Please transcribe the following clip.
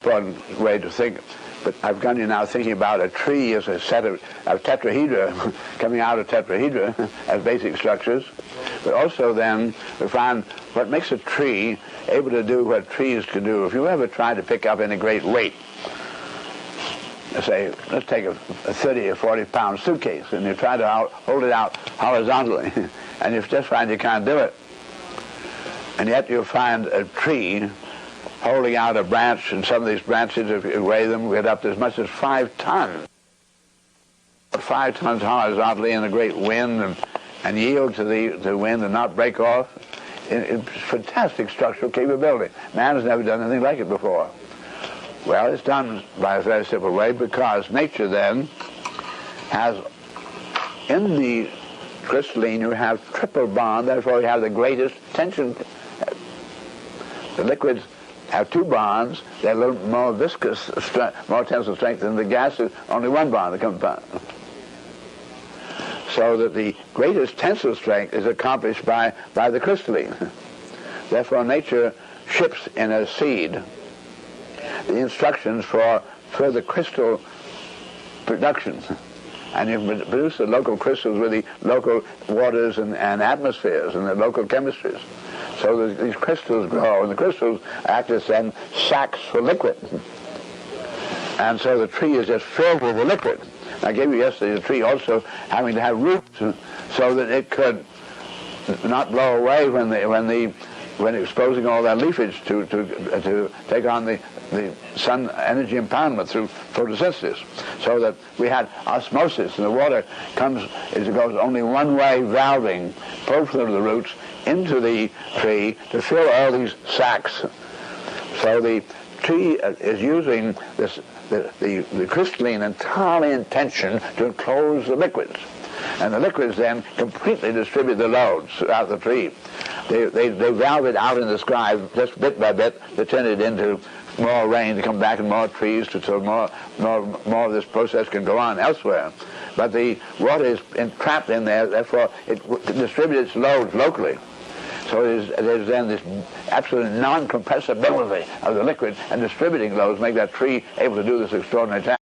important way to think. But I've got you now thinking about a tree as a set of tetrahedra coming out of tetrahedra as basic structures. But also then we find what makes a tree able to do what trees can do. If you ever try to pick up any great weight, let's take a 30 or 40 pound suitcase, and you try to hold it out horizontally, and you just find you can't do it. And yet you'll find a tree holding out a branch, and some of these branches, if you weigh them, get up to as much as 5 tons. 5 tons horizontally in a great wind, and yield to the wind and not break off. It's fantastic structural capability. Man has never done anything like it before. Well, it's done by a very simple way, because nature then has, in the crystalline, you have triple bond, therefore you have the greatest tension. The liquids have 2 bonds, they're a little more viscous, more tensile strength than the gases, only 1 bond that comes back. So that the greatest tensile strength is accomplished by the crystalline. Therefore nature ships in a seed the instructions for further crystal production. And you produce the local crystals with the local waters and atmospheres and the local chemistries. So that these crystals grow, and the crystals act as then sacs for liquid. And so the tree is just filled with the liquid. I gave you yesterday the tree also having to have roots so that it could not blow away when exposing all that leafage to take on the sun energy impoundment through photosynthesis, so that we had osmosis, and the water comes as it goes only one way, valving both of the roots into the tree to fill all these sacs. So the tree is using the crystalline entirely in tension to enclose the liquids. And the liquids then completely distribute the loads throughout the tree. They valve it out in the sky just bit by bit to turn it into more rain to come back in more trees, so more of this process can go on elsewhere. But the water is entrapped in there, therefore it distributes loads locally. So there's then this absolute non-compressibility of the liquid, and distributing loads make that tree able to do this extraordinary task.